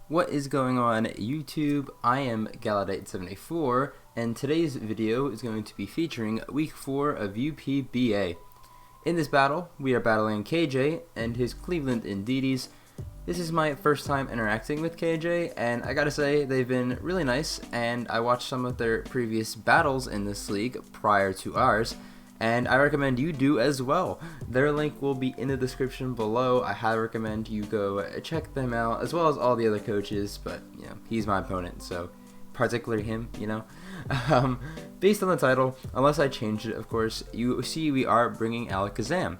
What is going on YouTube? I am Galadite74 and today's video is going to be featuring week 4 of UPBA. In this battle, we are battling KJ and his Cleveland Indeedees. This is my first time interacting with KJ and I gotta say they've been really nice, and I watched some of their previous battles in this league prior to ours, and I recommend you do as well. Their link will be in the description below. I highly recommend you go check them out, as well as all the other coaches, but you know, he's my opponent, so particularly him, you know. Based on the title, unless I changed it, of course, you see we are bringing ALAKAZAM.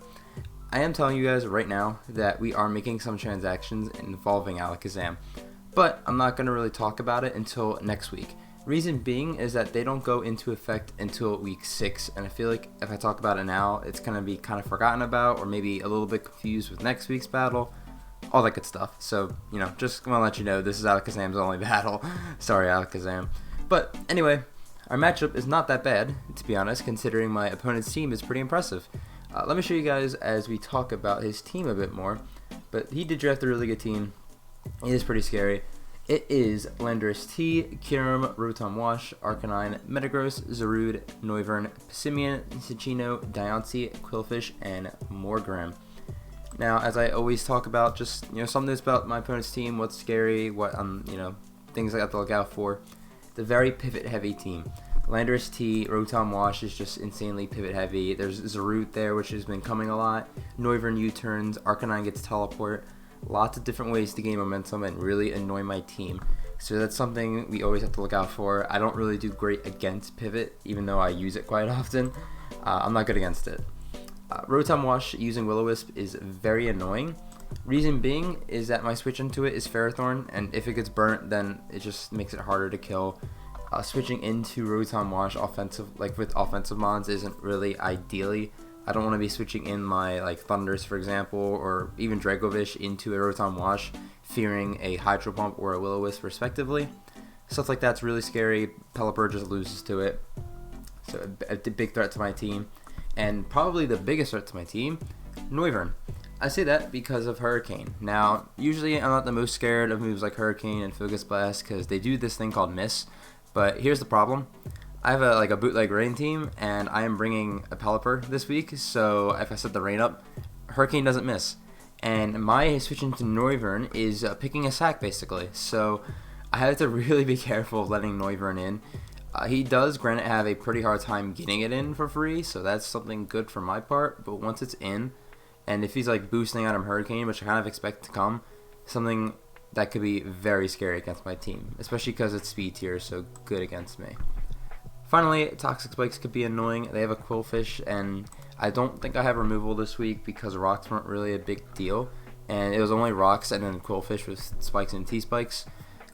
I am telling you guys right now that we are making some transactions involving ALAKAZAM, but I'm not going to really talk about it until next week. Reason being is that they don't go into effect until week 6, and I feel like if I talk about it now, it's going to be kind of forgotten about, or maybe a little bit confused with next week's battle, all that good stuff. So, you know, just want to let you know this is ALAKAZAM's only battle. Sorry, ALAKAZAM. But anyway, our matchup is not that bad, to be honest, considering my opponent's team is pretty impressive. Let me show you guys as we talk about his team a bit more, but he did draft a really good team. It is pretty scary. It is Landorus T, Kiram, Rotom Wash, Arcanine, Metagross, Zarude, Noivern, Pissimian, Sicino, Diancie, Quillfish, and Morgrem. Now, as I always talk about, just something about my opponent's team, what's scary, what things I got to look out for. It's a very pivot heavy team. Landorus T, Rotom Wash is just insanely pivot heavy. There's Zarude there, which has been coming a lot. Noivern U-turns, Arcanine gets teleport. Lots of different ways to gain momentum and really annoy my team. So that's something we always have to look out for. I don't really do great against pivot, even though I use it quite often. I'm not good against it. Rotom Wash using Will-O-Wisp is very annoying. Reason being is that my switch into it is Ferrothorn, and if it gets burnt, then it just makes it harder to kill. Switching into Rotom Wash with offensive mons isn't really ideally. I don't want to be switching in my Thunders, for example, or even Dracovish into a Rotom Wash, fearing a Hydro Pump or a Will-O-Wisp respectively. Stuff like that's really scary. Pelipper just loses to it. So a big threat to my team. And probably the biggest threat to my team, Noivern. I say that because of Hurricane. Now, usually I'm not the most scared of moves like Hurricane and Focus Blast because they do this thing called Miss. But here's the problem. I have a bootleg rain team, and I am bringing a Pelipper this week, so if I set the rain up, Hurricane doesn't miss. And my switching to Noivern is picking a sack, basically, so I have to really be careful of letting Noivern in. He does, granted, have a pretty hard time getting it in for free, so that's something good for my part, but once it's in, and if he's boosting out of Hurricane, which I kind of expect to come, something that could be very scary against my team, especially because its speed tier is so good against me. Finally, Toxic Spikes could be annoying. They have a Quillfish, and I don't think I have removal this week because rocks weren't really a big deal, and it was only rocks and then Quillfish with spikes and T-spikes.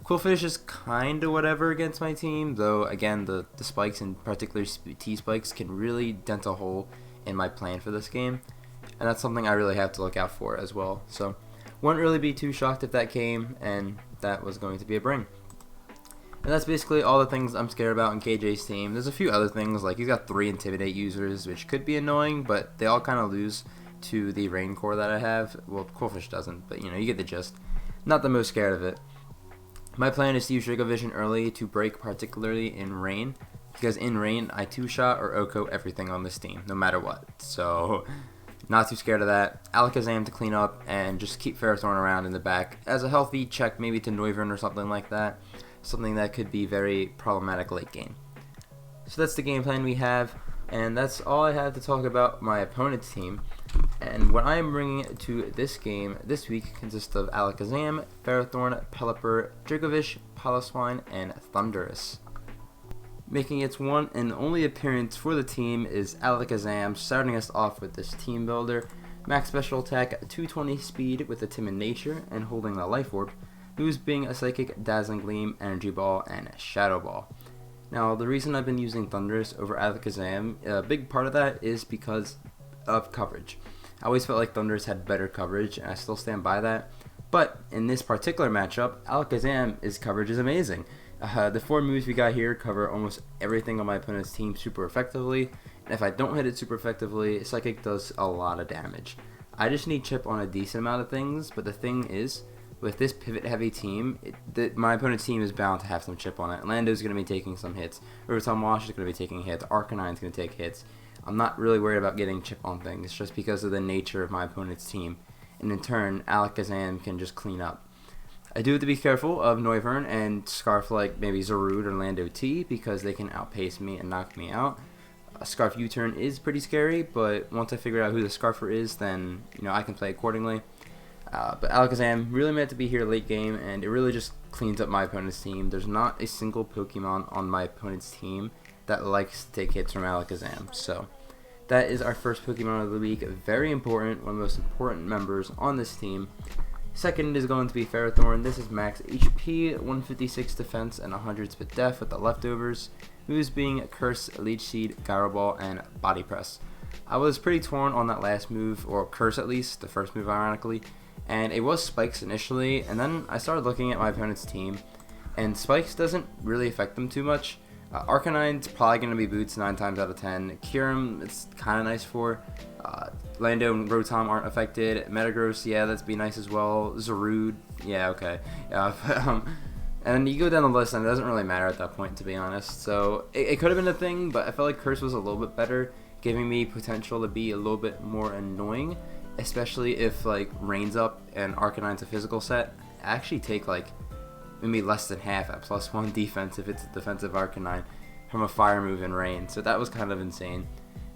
Quillfish is kind of whatever against my team, though again the spikes, and particularly T-spikes, can really dent a hole in my plan for this game, and that's something I really have to look out for as well. So wouldn't really be too shocked if that came, and that was going to be a bring. And that's basically all the things I'm scared about in KJ's team. There's a few other things, like he's got 3 Intimidate users, which could be annoying, but they all kind of lose to the Rain Core that I have. Well, Quillfish doesn't, but you get the gist. Not the most scared of it. My plan is to use Draco Vision early to break, particularly in Rain, because in Rain I 2-shot or OHKO everything on this team, no matter what. So not too scared of that. ALAKAZAM to clean up and just keep Ferrothorn around in the back as a healthy check, maybe to Noivern or something like that. Something that could be very problematic late game. So that's the game plan we have, and that's all I have to talk about my opponent's team. And what I am bringing to this game this week consists of ALAKAZAM, Ferrothorn, Pelipper, Dracovish, Piloswine, and Thundurus. Making its one and only appearance for the team is ALAKAZAM, starting us off with this Teambuilder. Max special attack, 220 speed with a Timid Nature, and holding the Life Orb. Moves being a Psychic, Dazzling Gleam, Energy Ball, and Shadow Ball. Now, the reason I've been using Thundurus over ALAKAZAM, a big part of that is because of coverage. I always felt like Thundurus had better coverage, and I still stand by that. But in this particular matchup, ALAKAZAM's coverage is amazing. The 4 moves we got here cover almost everything on my opponent's team super effectively, and if I don't hit it super effectively, Psychic does a lot of damage. I just need chip on a decent amount of things, but the thing is, with this pivot-heavy team, my opponent's team is bound to have some chip on it. Lando's going to be taking some hits. Rotom Wash is going to be taking hits. Arcanine's going to take hits. I'm not really worried about getting chip on things, just because of the nature of my opponent's team. And in turn, ALAKAZAM can just clean up. I do have to be careful of Noivern and Scarf like maybe Zarude or Lando T, because they can outpace me and knock me out. A Scarf U-turn is pretty scary, but once I figure out who the Scarfer is, then I can play accordingly. But ALAKAZAM really meant to be here late game, and it really just cleans up my opponent's team. There's not a single Pokemon on my opponent's team that likes to take hits from ALAKAZAM. So that is our first Pokemon of the week. Very important, one of the most important members on this team. Second is going to be Ferrothorn. This is max HP, 156 defense, and 100 spit def with the leftovers. Moves being Curse, Leech Seed, Gyro Ball, and Body Press. I was pretty torn on that last move, or Curse at least, the first move ironically. And it was Spikes initially, and then I started looking at my opponent's team, and Spikes doesn't really affect them too much. Arcanine's probably going to be Boots 9 times out of 10. Kyurem, it's kind of nice for. Lando and Rotom aren't affected. Metagross, yeah, that'd be nice as well. Zarude, yeah, okay. And you go down the list, and it doesn't really matter at that point, to be honest. So it could have been a thing, but I felt like Curse was a little bit better, giving me potential to be a little bit more annoying. Especially if like Rain's up and Arcanine's a physical set. I actually take like maybe less than half at +1 defense if it's a defensive Arcanine from a fire move in Rain. So that was kind of insane,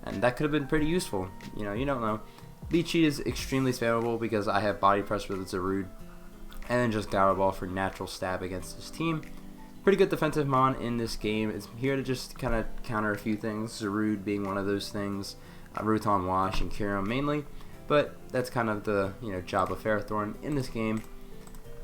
and that could have been pretty useful. You don't know. Leech Seed is extremely spammable because I have Body Press with Zarude, and then just Gyro Ball for natural stab against this team. Pretty good defensive mon in this game. It's here to just kind of counter a few things. Zarude being one of those things. Rotom Wash and Kyurem mainly. But that's kind of the job of Ferrothorn in this game.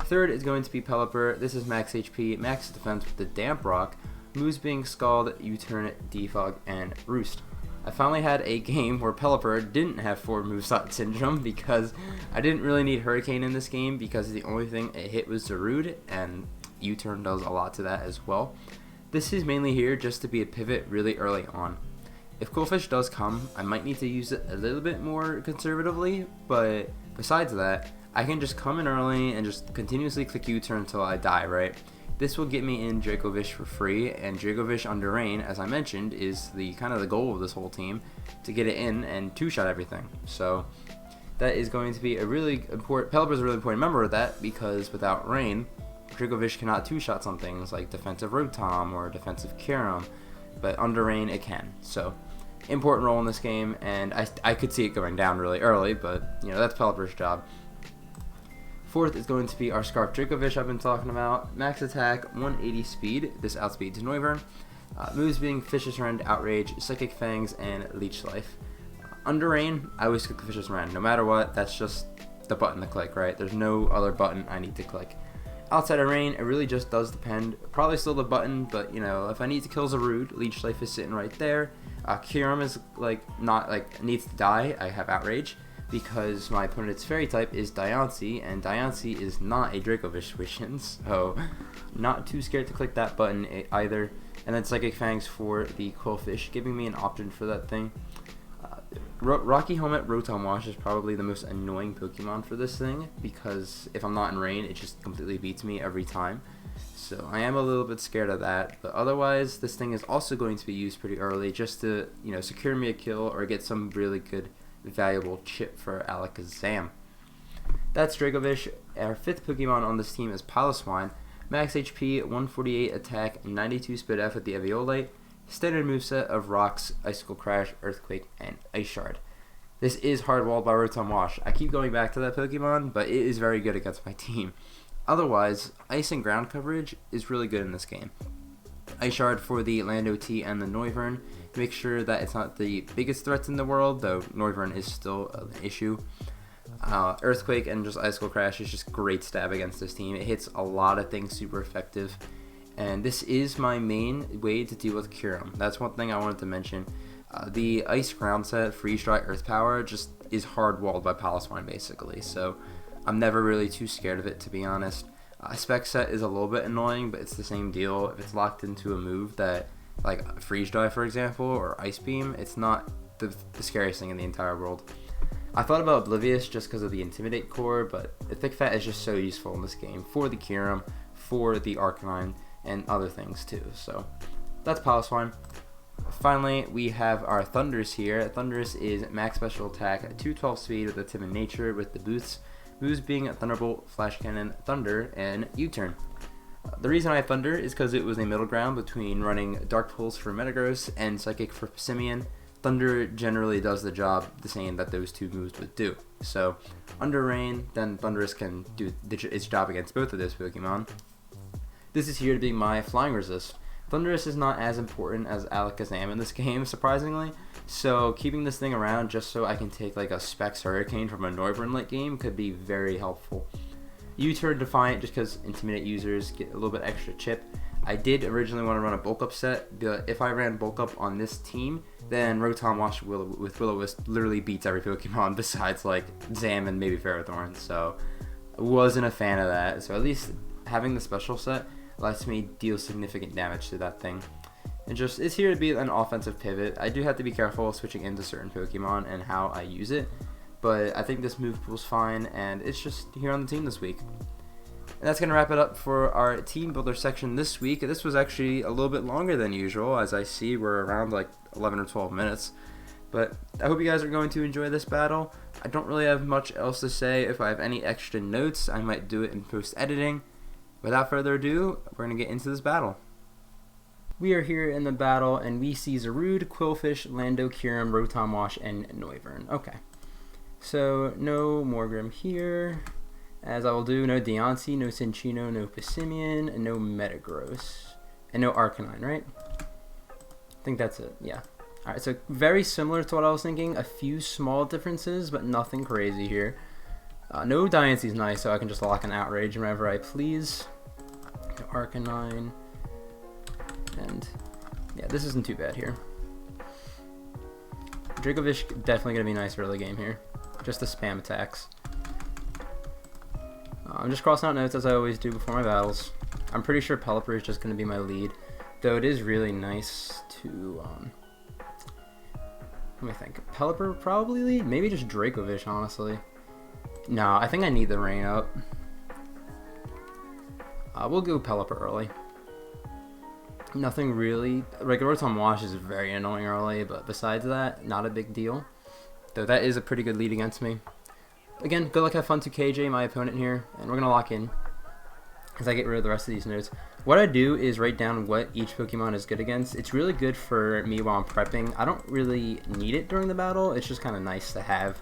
Third is going to be Pelipper. This is max HP, max defense with the Damp Rock. Moves being Scald, U-turn, Defog, and Roost. I finally had a game where Pelipper didn't have 4 moveset syndrome because I didn't really need Hurricane in this game because the only thing it hit was Zarude, and U-turn does a lot to that as well. This is mainly here just to be a pivot really early on. If Qwilfish does come, I might need to use it a little bit more conservatively, but besides that, I can just come in early and just continuously click U-turn until I die, right? This will get me in Dracovish for free, and Dracovish under Rain, as I mentioned, is the kind of the goal of this whole team, to get it in and two-shot everything. So that is going to be a really important, Pelipper's a really important member of that, because without Rain, Dracovish cannot two-shot some things like defensive Rotom or defensive Kyurem, but under Rain it can. So important role in this game, and I could see it going down really early, but that's Pelipper's job. Fourth is going to be our Scarf Dracovish I've been talking about. Max attack, 180 speed. This outspeeds Noivern. Moves being Vicious Rend, Outrage, Psychic Fangs, and Leech Life. Under Rain, I always click Vicious Rend. No matter what, that's just the button to click, right? There's no other button I need to click. Outside of Rain, it really just does depend. Probably still the button, but if I need to kill Zarude, Leech Life is sitting right there. Kyurem is needs to die. I have Outrage because my opponent's Fairy type is Diancie, and Diancie is not a Dracovish Vision, so not too scared to click that button either. And then Psychic Fangs for the Qwilfish, giving me an option for that thing. Rocky Helmet Rotom Wash is probably the most annoying Pokemon for this thing, because if I'm not in Rain, it just completely beats me every time. So I am a little bit scared of that, but otherwise this thing is also going to be used pretty early just to secure me a kill or get some really good valuable chip for ALAKAZAM. That's Dracovish. Our fifth Pokemon on this team is Piloswine. Max HP, 148 attack, 92 speed F with the Eviolite. Standard moveset of Rocks, Icicle Crash, Earthquake, and Ice Shard. This is hard-walled by Rotom Wash. I keep going back to that Pokemon, but it is very good against my team. Otherwise, Ice and Ground coverage is really good in this game. Ice Shard for the Lando T and the Noivern. Make sure that it's not the biggest threats in the world, though Noivern is still an issue. Earthquake and just Icicle Crash is just great stab against this team. It hits a lot of things super effective. And this is my main way to deal with Kyurem. That's one thing I wanted to mention. The Ice Ground set, Freeze Dry, Earth Power, just is hard-walled by Piloswine, basically. So I'm never really too scared of it, to be honest. Spec set is a little bit annoying, but it's the same deal. If it's locked into a move that, like Freeze Dry, for example, or Ice Beam, it's not the scariest thing in the entire world. I thought about Oblivious just because of the Intimidate core, but the Thick Fat is just so useful in this game for the Kyurem, for the Arcanine, and other things too. So that's Piloswine. Finally, we have our Thundurus here. Thundurus is max special attack, 212 speed with a timid nature with the boosts. Moves being Thunderbolt, Flash Cannon, Thunder, and U-Turn. The reason I have Thunder is because it was a middle ground between running Dark Pulse for Metagross and Psychic for Passimian. Thunder generally does the job the same that those two moves would do. So, under Rain, then Thundurus can do its job against both of those Pokemon. This is here to be my Flying Resist. Thundurus is not as important as ALAKAZAM in this game, surprisingly, so keeping this thing around just so I can take like a Specs Hurricane from a Noivern late game could be very helpful. U-Turn Defiant just because Intimidate users get a little bit extra chip. I did originally want to run a Bulk Up set, but if I ran Bulk Up on this team, then Rotom Wash with Will-O-Wisp literally beats every Pokemon besides like Zam and maybe Ferrothorn, so I wasn't a fan of that. So at least having the special set lets me deal significant damage to that thing. And just, it's here to be an offensive pivot. I do have to be careful switching into certain Pokemon and how I use it, but I think this move pool's fine, and it's just here on the team this week. And that's going to wrap it up for our team builder section this week. This was actually a little bit longer than usual. As I see, we're around like 11 or 12 minutes. But I hope you guys are going to enjoy this battle. I don't really have much else to say. If I have any extra notes, I might do it in post-editing. Without further ado, we're going to get into this battle. We are here in the battle, and we see Zarude, Quillfish, Lando, Kyurem, Rotom Wash, and Noivern. Okay. So, no Morgrem here. As I will do, no Deontay, no Cinccino, no Passimian, and no Metagross. And no Arcanine, right? I think that's it, yeah. Alright, so very similar to what I was thinking. A few small differences, but nothing crazy here. No Diancy's nice, so I can just lock an Outrage whenever I please. No Arcanine. And, yeah, this isn't too bad here. Dracovish definitely going to be nice early game here. Just the spam attacks. I'm just crossing out notes as I always do before my battles. I'm pretty sure Pelipper is just going to be my lead, though it is really nice to, let me think. Pelipper probably lead? Maybe just Dracovish, honestly. No, I think I need the rain up. We'll go Pelipper early. Nothing really. Regular Rotom Wash is very annoying early, but besides that, not a big deal. Though that is a pretty good lead against me. Again, good luck, have fun to KJ, my opponent here, and we're going to lock in as I get rid of the rest of these notes. What I do is write down what each Pokemon is good against. It's really good for me while I'm prepping. I don't really need it during the battle. It's just kind of nice to have.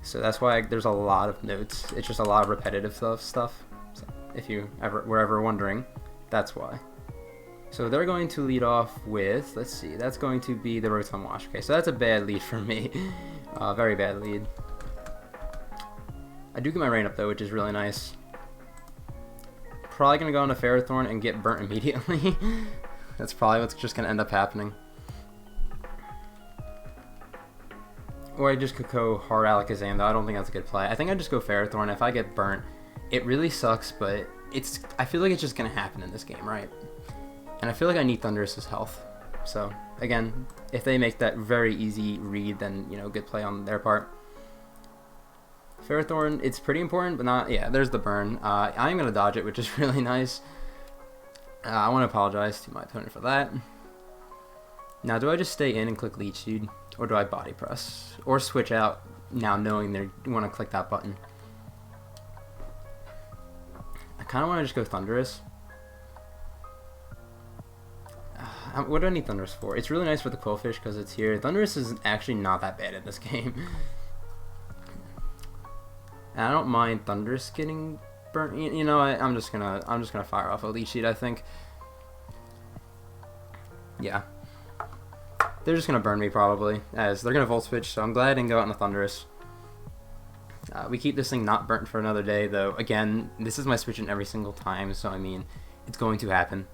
So that's why there's a lot of notes. It's just a lot of repetitive stuff. So if you were ever wondering, that's why. So they're going to lead off with, let's see, that's going to be the Rotom Wash. Okay, so that's a bad lead for me. Very bad lead. I do get my rain up though, which is really nice. Probably going to go into Ferrothorn and get burnt immediately. That's probably what's just going to end up happening. Or I just could go hard ALAKAZAM, though I don't think that's a good play. I think I just go Ferrothorn. If I get burnt, it really sucks, but I feel like it's just going to happen in this game, right? And I feel like I need Thundurus' health. So, again, if they make that very easy read, then, you know, good play on their part. Ferrothorn, it's pretty important, but not, yeah, there's the burn. I am going to dodge it, which is really nice. I want to apologize to my opponent for that. Now, do I just stay in and click Leech Seed, or do I body press? Or switch out now knowing they want to click that button? I kind of want to just go Thundurus. What do I need Thundurus for? It's really nice for the Quillfish because it's here. Thundurus is actually not that bad in this game. And I don't mind Thundurus getting burnt. You know, I'm just gonna fire off a Leech Seed, I think. Yeah. They're just gonna burn me probably, as they're gonna Volt Switch, so I'm glad I didn't go out in the Thundurus. We keep this thing not burnt for another day, though. Again, this is my switch in every single time, so I mean, it's going to happen.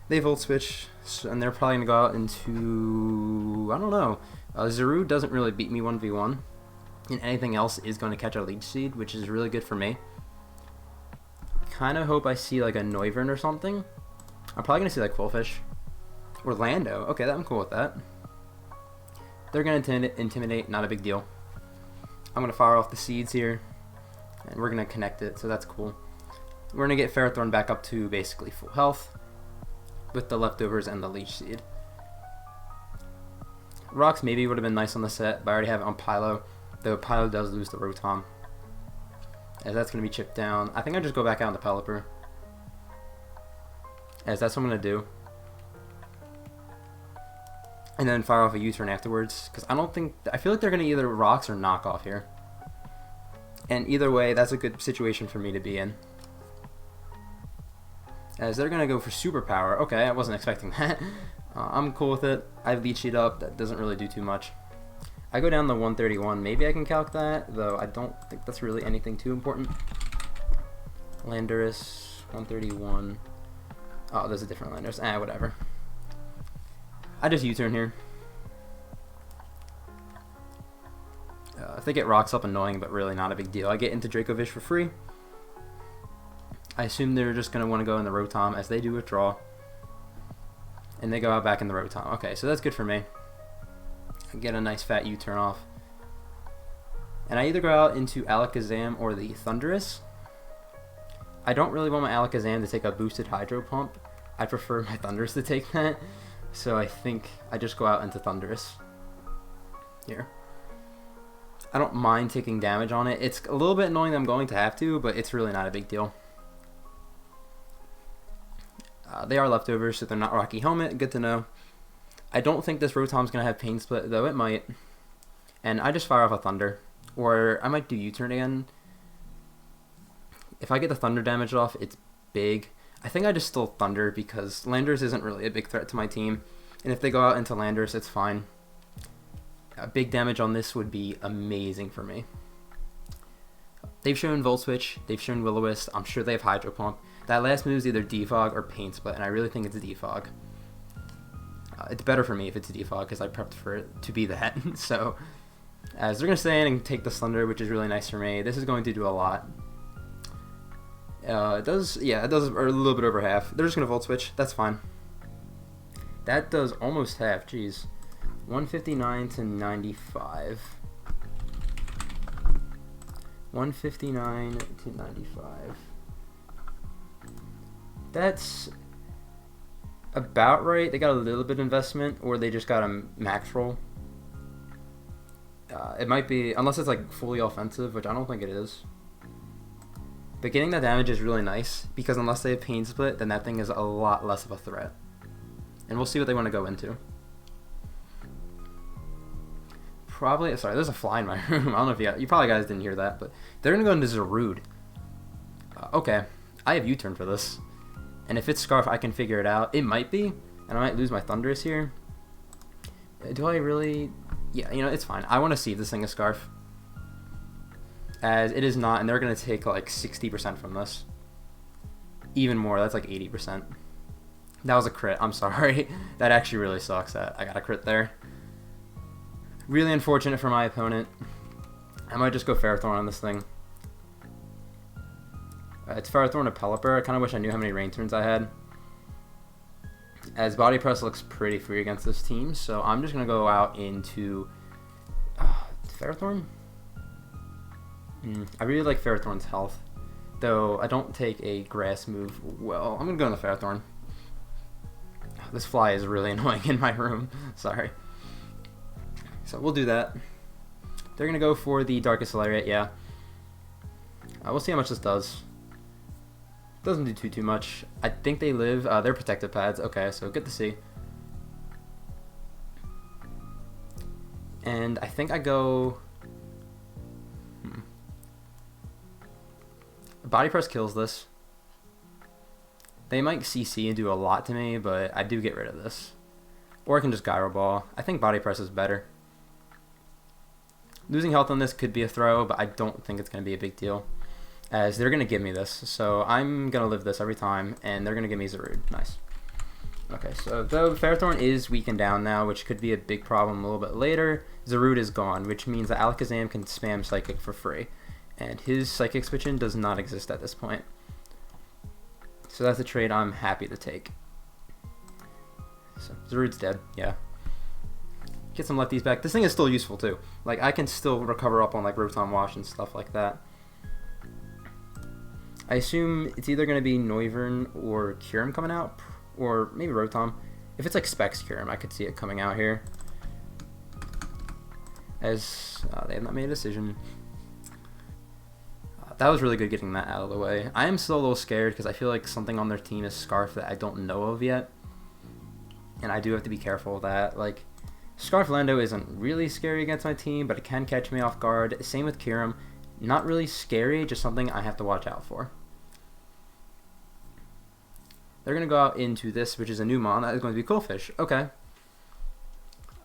They Volt Switch, and they're probably gonna go out into, I don't know. Zarude doesn't really beat me 1v1. And anything else is going to catch a Leech Seed, which is really good for me. Kind of hope I see like a Noivern or something. I'm probably going to see like Quillfish. Or Lando. Okay, I'm cool with that. They're going to intimidate, not a big deal. I'm going to fire off the seeds here, and we're going to connect it, so that's cool. We're going to get Ferrothorn back up to basically full health with the leftovers and the leech seed. Rocks maybe would have been nice on the set, but I already have it on Pylo, though Pylo does lose the Rotom, as that's going to be chipped down. I think I'll just go back out on the Pelipper, as that's what I'm going to do. And then fire off a U-turn afterwards, because I feel like they're going to either Rocks or knock off here. And either way, that's a good situation for me to be in. As they're going to go for Superpower. Okay, I wasn't expecting that. I'm cool with it. I have Leech Seed up. That doesn't really do too much. I go down to 131. Maybe I can calc that, though I don't think that's really anything too important. Landorus, 131. Oh, there's a different Landorus. Whatever. I just U-turn here. If they get Rocks up, annoying, but really not a big deal. I get into Dracovish for free. I assume they're just going to want to go in the Rotom, as they do withdraw. And they go out back in the Rotom. Okay, so that's good for me. I get a nice fat U-turn off. And I either go out into ALAKAZAM or the Thundurus. I don't really want my ALAKAZAM to take a boosted Hydro Pump. I prefer my Thundurus to take that. So I think I just go out into Thundurus here. I don't mind taking damage on it. It's a little bit annoying that I'm going to have to, but it's really not a big deal. They are leftovers, so they're not Rocky Helmet. Good to know. I don't think this Rotom's going to have Pain Split, though it might. And I just fire off a Thunder. Or I might do U-turn again. If I get the Thunder damage off, it's big. I think I just still Thunder because Landorus isn't really a big threat to my team. And if they go out into Landorus, it's fine. Big damage on this would be amazing for me. They've shown Volt Switch. They've shown Will-O-Wisp. I'm sure they have Hydro Pump. That last move is either Defog or Pain Split, and I really think it's Defog. It's better for me if it's Defog because I prepped for it to be that. So, as they're going to stay in and take the Thunder, which is really nice for me, this is going to do a lot. It does a little bit over half. They're just going to Volt Switch. That's fine. That does almost half. Jeez. 159 to 95. 159 to 95. That's about right. They got a little bit of investment, or they just got a max roll. It might be, unless it's like fully offensive, which I don't think it is. But getting that damage is really nice, because unless they have Pain Split, then that thing is a lot less of a threat. And we'll see what they want to go into. Probably, sorry, there's a fly in my room. I don't know if you probably guys didn't hear that, but they're going to go into Zarude. Okay, I have U-turn for this. And if it's Scarf, I can figure it out. It might be, and I might lose my Thundurus here. Do I really? Yeah, you know, it's fine. I want to see if this thing is Scarf. As it is not, and they're going to take like 60% from this. Even more, that's like 80%. That was a crit, I'm sorry. That actually really sucks that I got a crit there. Really unfortunate for my opponent. I might just go Ferrothorn on this thing. It's Ferrothorn to Pelipper. I kind of wish I knew how many Rain Turns I had. As Body Press looks pretty free against this team, so I'm just going to go out into Ferrothorn? I really like Ferrothorn's health, though I don't take a grass move well. I'm going to go on the Ferrothorn. This fly is really annoying in my room. Sorry. So we'll do that. They're going to go for the Darkest Lariat, yeah. We'll see how much this does. Doesn't do too much. I think they live. They're protective pads. Okay, so good to see. And I think I go... Body Press kills this. They might CC and do a lot to me, but I do get rid of this. Or I can just Gyro Ball. I think Body Press is better. Losing health on this could be a throw, but I don't think it's going to be a big deal. As they're going to give me this, so I'm going to live this every time, and they're going to give me Zarude. Nice. Okay, so though Ferrothorn is weakened down now, which could be a big problem a little bit later, Zarude is gone, which means that ALAKAZAM can spam Psychic for free. And his Psychic switch-in does not exist at this point. So that's a trade I'm happy to take. So Zarude's dead, yeah. Get some lefties back. This thing is still useful too. Like, I can still recover up on like Rotom Wash and stuff like that. I assume it's either going to be Noivern or Kyurem coming out, or maybe Rotom. If it's like Specs Kyurem, I could see it coming out here. As they have not made a decision. That was really good getting that out of the way. I am still a little scared because I feel like something on their team is Scarf that I don't know of yet. And I do have to be careful of that. Like, Scarf Lando isn't really scary against my team, but it can catch me off guard. Same with Kyurem. Not really scary, just something I have to watch out for. They're going to go out into this, which is a new mon. That is going to be Qwilfish. Okay.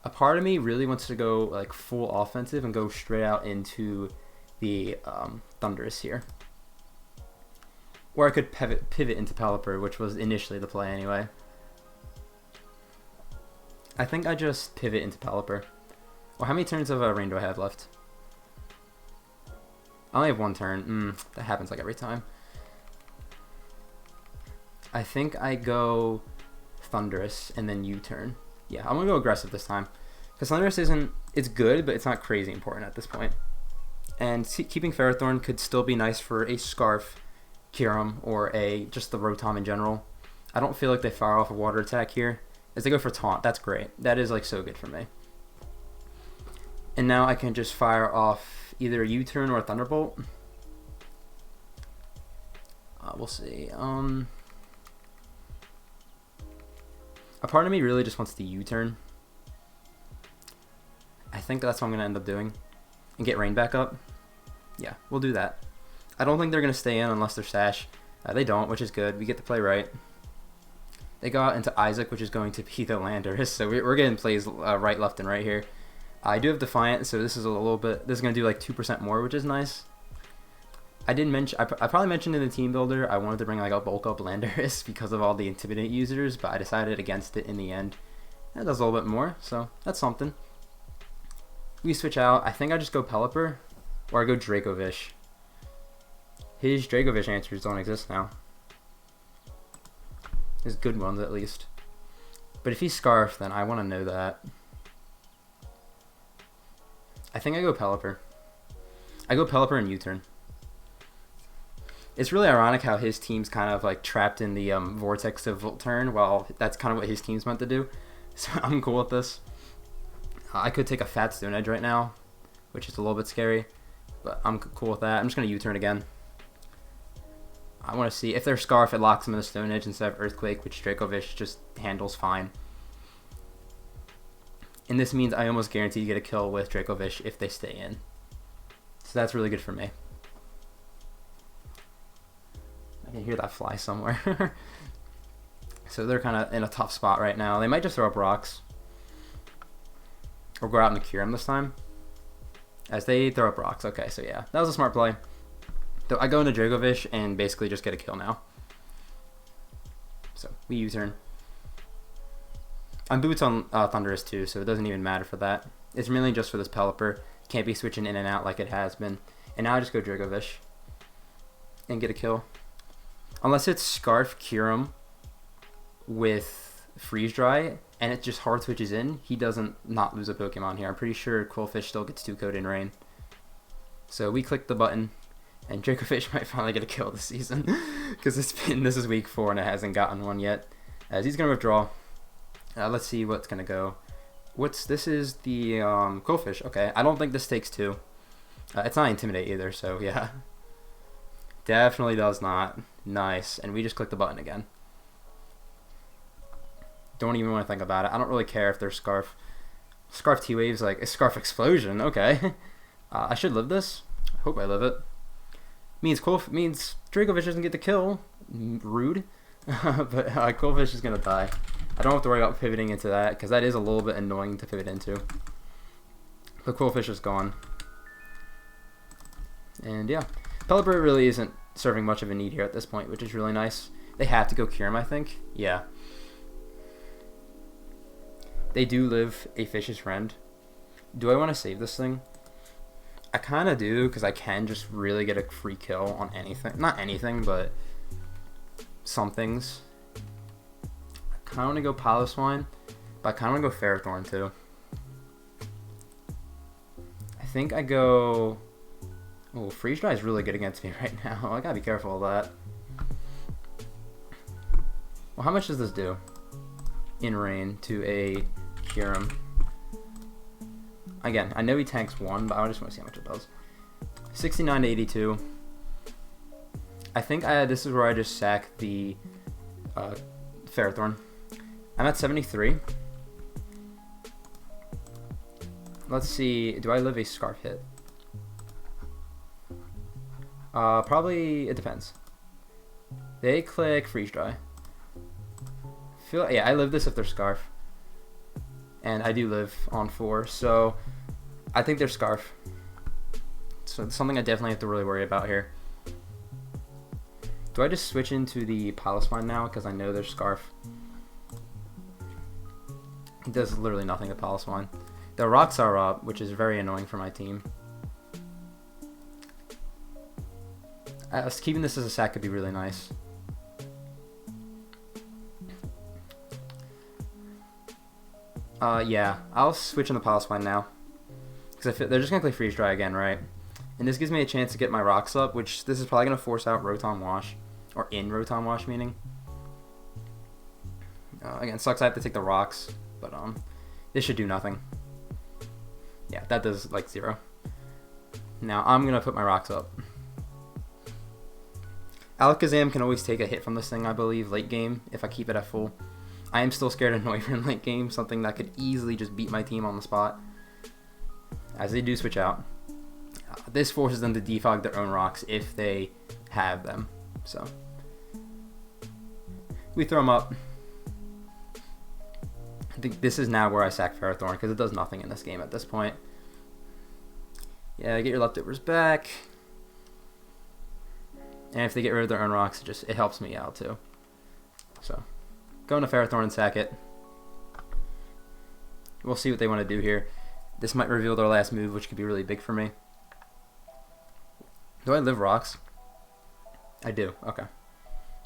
A part of me really wants to go like full offensive and go straight out into the Thundurus here. Or I could pivot into Pelipper, which was initially the play anyway. I think I just pivot into Pelipper. Well, how many turns of rain do I have left? I only have one turn. That happens like every time. I think I go Thundurus and then U-turn. Yeah, I'm going to go aggressive this time. Because Thundurus isn't... It's good, but it's not crazy important at this point. And keeping Ferrothorn could still be nice for a Scarf, Kyurem, or just the Rotom in general. I don't feel like they fire off a water attack here. As they go for Taunt, that's great. That is like so good for me. And now I can just fire off either a U-turn or a Thunderbolt. We'll see. A part of me really just wants the U-turn. I think that's what I'm going to end up doing. And get Rain back up. Yeah, we'll do that. I don't think they're going to stay in unless they're Sash. They don't, which is good. We get to play right. They go out into Isaac, which is going to be the Landorus. So we're getting plays right, left, and right here. I do have Defiant, so this is a little bit... This is going to do like 2% more, which is nice. I didn't mention... I probably mentioned in the team builder I wanted to bring like a bulk up Landorus because of all the Intimidate users, but I decided against it in the end. That does a little bit more, so that's something. We switch out. I think I just go Pelipper, or I go Dracovish. His Dracovish answers don't exist now. His good ones, at least. But if he's Scarf, then I want to know that. I think I go Pelipper. I go Pelipper and U-turn. It's really ironic how his team's kind of like trapped in the vortex of Volturn, while that's kind of what his team's meant to do. So I'm cool with this. I could take a fat Stone Edge right now, which is a little bit scary, but I'm cool with that. I'm just going to U-turn again. I want to see if they're Scarf, it locks them in the Stone Edge instead of Earthquake, which Dracovish just handles fine. And this means I almost guarantee you get a kill with Dracovish if they stay in. So that's really good for me. I can hear that fly somewhere. So they're kind of in a tough spot right now. They might just throw up rocks. Or go out into Kyurem this time. As they throw up rocks. Okay, so yeah. That was a smart play. So I go into Dracovish and basically just get a kill now. So we U-turn. I'm boots on Thundurus too, so it doesn't even matter for that. It's mainly just for this Pelipper. Can't be switching in and out like it has been. And now I just go Dracovish. And get a kill. Unless it's Scarf Kyurem with Freeze Dry, and it just hard switches in, he doesn't not lose a Pokemon here. I'm pretty sure Qwilfish still gets 2-Code in Rain. So we click the button, and Dracovish might finally get a kill this season. Because this is week 4 and it hasn't gotten one yet. As he's going to withdraw. Let's see what's going to go. This is the Qwilfish. Okay, I don't think this takes 2. It's not Intimidate either, so yeah. Definitely does not. Nice. And we just click the button again. Don't even want to think about it. I don't really care if they're Scarf. Scarf T-Waves, like a Scarf Explosion. Okay. I should live this. I hope I live it. Means Dracovish doesn't get the kill. Rude. But Qwilfish is going to die. I don't have to worry about pivoting into that, because that is a little bit annoying to pivot into. But Qwilfish is gone. And yeah. Pelipper really isn't serving much of a need here at this point, which is really nice. They have to go Kyurem, I think. Yeah. They do live a Fish's Friend. Do I want to save this thing? I kind of do, because I can just really get a free kill on anything. Not anything, but some things. I kind of want to go Piloswine, but I kind of want to go Ferrothorn too. think I go... Oh, freeze dry is really good against me right now. I gotta be careful of that. Well, how much does this do in rain to a Kyurem? Again, I know he tanks 1, but I just want to see how much it does. 69 to 82. I think this is where I just sack the Ferrothorn. I'm at 73. Let's see. Do I live a Scarf hit? Probably. It depends. They click Freeze Dry. Yeah, I live this if they're Scarf. And I do live on 4, so I think they're Scarf. So it's something I definitely have to really worry about here. Do I just switch into the Piloswine now because I know they're Scarf? It does literally nothing to Piloswine. The rocks are up, which is very annoying for my team. Keeping this as a sack could be really nice. Yeah, I'll switch on the Piloswine now. Because they're just going to play Freeze Dry again, right? And this gives me a chance to get my rocks up, which this is probably going to force out Rotom Wash. Or in Rotom Wash, meaning. Again, sucks I have to take the rocks, but this should do nothing. Yeah, that does like 0. Now I'm going to put my rocks up. ALAKAZAM can always take a hit from this thing, I believe, late game, if I keep it at full. I am still scared of Noivern in late game, something that could easily just beat my team on the spot. As they do switch out. This forces them to defog their own rocks if they have them. So we throw them up. I think this is now where I sack Ferrothorn because it does nothing in this game at this point. Yeah, get your leftovers back. And if they get rid of their own rocks, it helps me out too. So go into Ferrothorn and sack it. We'll see what they want to do here. This might reveal their last move, which could be really big for me. Do I live rocks? I do. Okay.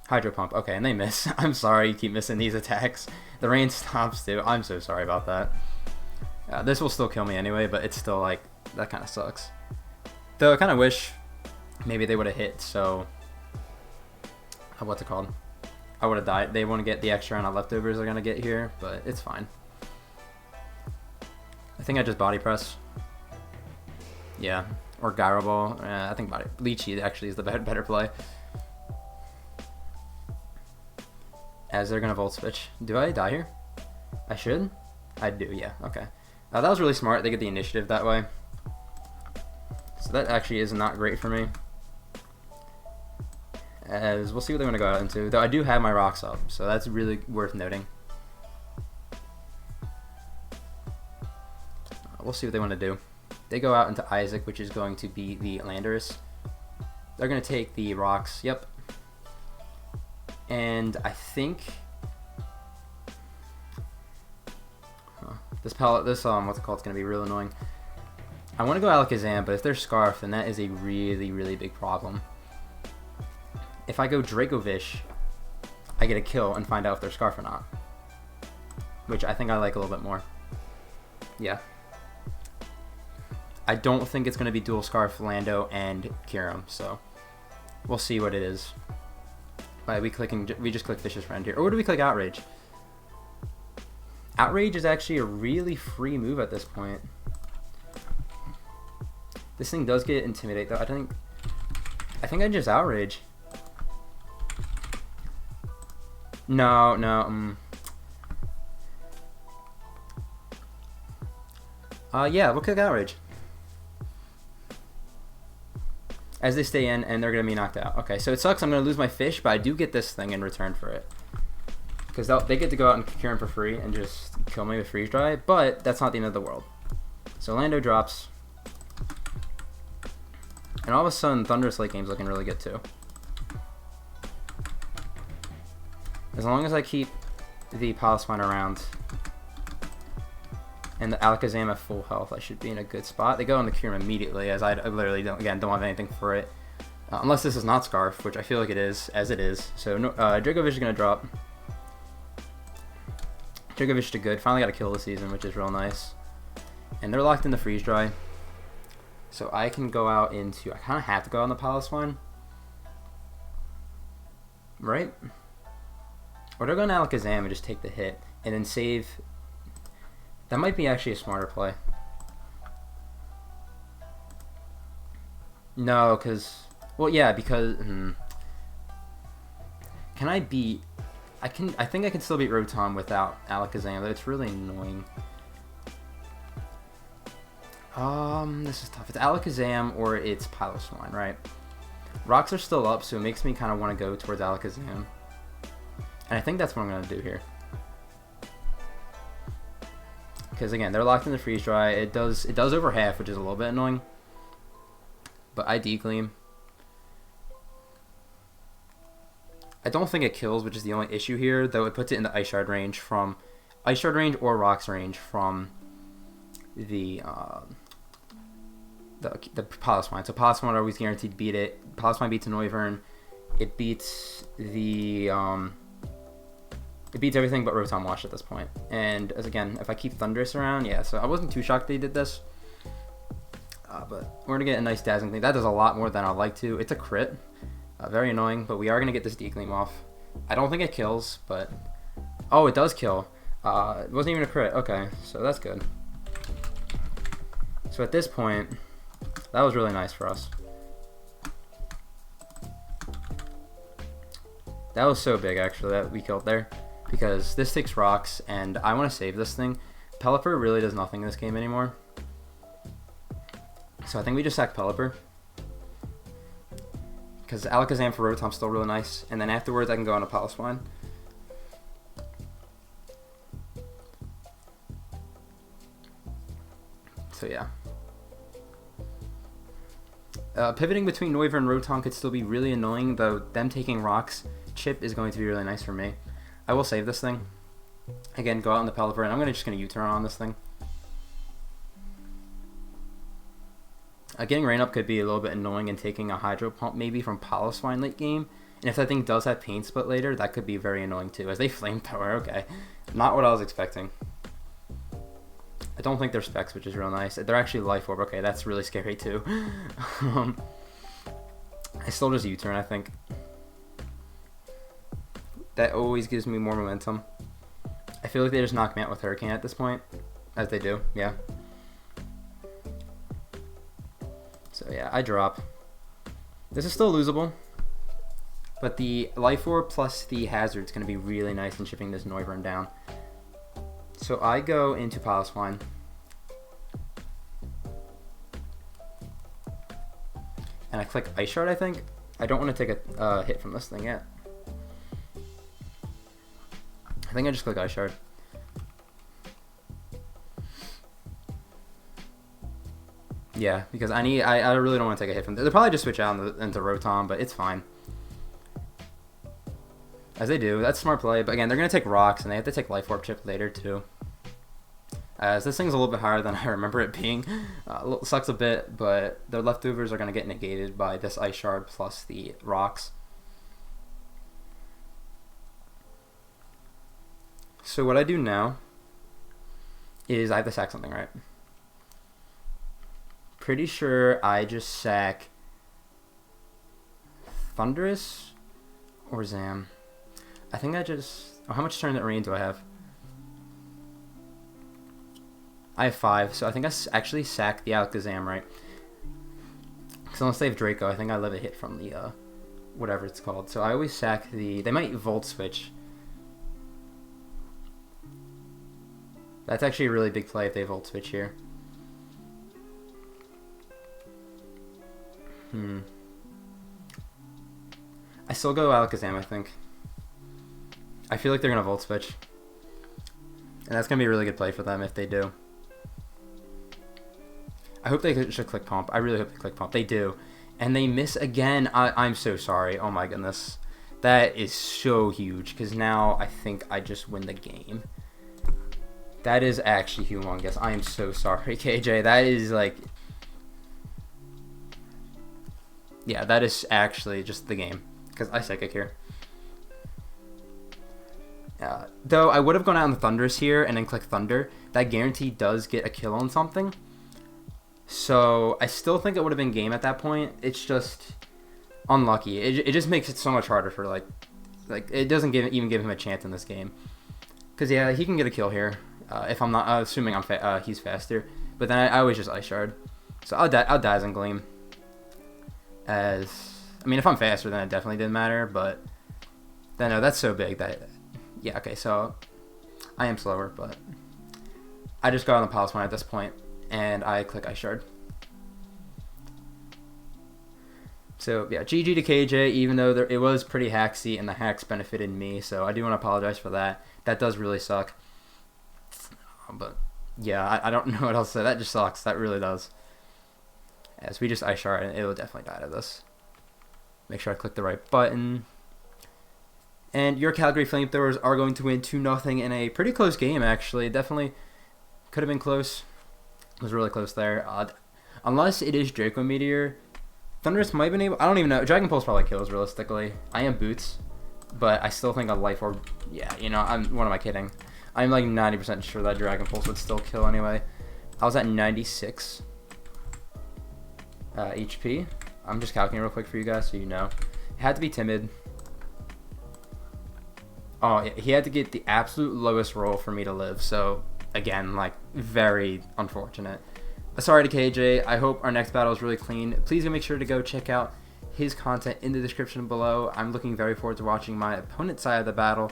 Hydro Pump. Okay, and they miss. I'm sorry you keep missing these attacks. The rain stops too. I'm so sorry about that. This will still kill me anyway, but it's still like, that kind of sucks. Though I kind of wish maybe they would have hit, so... what's it called? I would have died. They want to get the extra amount of leftovers they're going to get here, but it's fine. I think I just body press. Yeah. Or Gyro Ball. I think Lychee actually is the better play. As they're going to Volt Switch. Do I die here? I should? I do, yeah. Okay. That was really smart. They get the initiative that way. So that actually is not great for me. As we'll see what they want to go out into. Though I do have my rocks up, so that's really worth noting. We'll see what they want to do. They go out into Isaac, which is going to be the Landorus. They're going to take the rocks. Yep. And I think this what's it called? It's going to be real annoying. I want to go ALAKAZAM, but if they're Scarf, then that is a really, really big problem. If I go Dracovish, I get a kill and find out if they're Scarf or not. Which I think I like a little bit more. Yeah. I don't think it's going to be dual Scarf, Lando, and Kyurem, so we'll see what it is. By we just click Vicious Friend here. Or do we click Outrage? Outrage is actually a really free move at this point. This thing does get Intimidate, though. I think I just Outrage. No. Yeah, we'll click Outrage. As they stay in, and they're going to be knocked out. Okay, so it sucks. I'm going to lose my fish, but I do get this thing in return for it. Because they get to go out and cure him for free and just kill me with Freeze Dry, but that's not the end of the world. So Lando drops. And all of a sudden, Thunderous late game's looking really good too. As long as I keep the Piloswine around and the ALAKAZAM at full health, I should be in a good spot. They go on the Kyurem immediately, as I literally don't have anything for it. Unless this is not Scarf, which I feel like it is, as it is. So Dracovish is going to drop. Dracovish did good. Finally got a kill this season, which is real nice. And they're locked in the Freeze Dry. So I can go out into... I kind of have to go on the palace line. Right? Or do I go on ALAKAZAM and just take the hit and then save? That might be actually a smarter play. No, because... Well, yeah, because... Can I beat... I think I can still beat Rotom without ALAKAZAM, but it's really annoying. This is tough. It's ALAKAZAM or it's Piloswine, right? Rocks are still up, so it makes me kind of want to go towards ALAKAZAM. And I think that's what I'm going to do here. Because again, they're locked in the freeze dry. It does over half, which is a little bit annoying. But I Gleam. I don't think it kills, which is the only issue here, though it puts it in the Ice Shard range or Rocks range from the Piloswine. So Piloswine are always guaranteed to beat it. Piloswine beats a Noivern. It beats the it beats everything but Rotom Wash at this point. And as again, if I keep Thundurus around, yeah. So I wasn't too shocked they did this. But we're gonna get a nice Dazzling thing. That does a lot more than I'd like to. It's a crit. Very annoying, but we are gonna get this Gleam off. I don't think it kills, but oh, it does kill. It wasn't even a crit. Okay, so that's good. So at this point, that was really nice for us. That was so big, actually, that we killed there. Because this takes Rocks, and I want to save this thing. Pelipper really does nothing in this game anymore. So I think we just sack Pelipper. Because ALAKAZAM for Rotom's still really nice. And then afterwards, I can go on a Piloswine. So yeah. Pivoting between Noivern and Rotom could still be really annoying, though them taking Rocks chip is going to be really nice for me. I will save this thing. Again, go out on the Pelipper, and I'm just going to U-turn on this thing. Getting Rain Up could be a little bit annoying and taking a Hydro Pump maybe from Piloswine late game. And if that thing does have Pain Split later, that could be very annoying too. As they Flamethrower, okay. Not what I was expecting. I don't think they're Specs, which is real nice. They're actually Life Orb. Okay, that's really scary too. I still just U-turn, I think. That always gives me more momentum. I feel like they just knock me out with Hurricane at this point. As they do, yeah. So yeah, I drop. This is still losable. But the Life Orb plus the Hazard is going to be really nice in chipping this Noivern down. So I go into Piloswine. And I click Ice Shard, I think. I don't want to take a hit from this thing yet. I think I just click Ice Shard. Yeah, because I really don't want to take a hit from... They'll probably just switch out into Rotom, but it's fine. As they do. That's smart play. But again, they're going to take Rocks, and they have to take Life Orb chip later, too. As this thing's a little bit higher than I remember it being. Sucks a bit, but their leftovers are going to get negated by this Ice Shard plus the Rocks. So what I do now is I have to sack something, right? Pretty sure I just sack Thundurus or Zam. I think I just... Oh, how much Tournament Rain do I have? I have 5, so I think I actually sack the ALAKAZAM, right? Because unless they have Draco, I think I let it hit from the, whatever it's called. So I always sack the... They might Volt Switch. That's actually a really big play if they Volt Switch here. I still go ALAKAZAM, I think. I feel like they're going to Volt Switch. And that's going to be a really good play for them if they do. I hope they should click Pump. I really hope they click Pump. They do. And they miss again. I'm so sorry. Oh my goodness. That is so huge. Because now I think I just win the game. That is actually humongous. I am so sorry, KJ. That is like... Yeah, that is actually just the game. Because I Psychic here. Though I would have gone out on the Thundurus here and then click Thunder. That guarantee does get a kill on something. So I still think it would have been game at that point. It's just unlucky. It just makes it so much harder for like it doesn't even give him a chance in this game. Because yeah, he can get a kill here if I'm not assuming he's faster. But then I always just ice shard. So I'll Dazzle and Gleam. I mean, if I'm faster, then it definitely didn't matter. But then no, that's so big that yeah. Okay, so I am slower, but I just got on the palace one at this point, and I click ice shard. So yeah, GG to KJ, even though it was pretty hacksy and the hacks benefited me, so I do want to apologize for that. That does really suck. But yeah, I don't know what else to say. That just sucks. That really does. As we just ice shard, and it will definitely die to this. Make sure I click the right button. And your Calgary Flamethrowers are going to win 2-0 in a pretty close game, actually. Definitely could have been close. It was really close there. Unless it is Draco Meteor. Thunderous might have been able... I don't even know. Dragon Pulse probably kills, realistically. I am Boots. But I still think a Life Orb... Yeah, you know, what am I kidding? I'm like 90% sure that Dragon Pulse would still kill anyway. I was at 96 HP. I'm just calculating real quick for you guys so you know. It had to be Timid. Oh, he had to get the absolute lowest roll for me to live. So, again, like, very unfortunate. Sorry to KJ. I hope our next battle is really clean. Please make sure to go check out his content in the description below. I'm looking very forward to watching my opponent's side of the battle.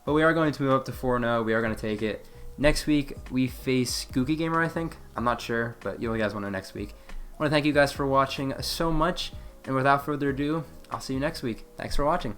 But we are going to move up to 4-0. We are going to take it. Next week, we face Gookie Gamer, I think. I'm not sure, but you guys will know next week. I want to thank you guys for watching so much. And without further ado, I'll see you next week. Thanks for watching.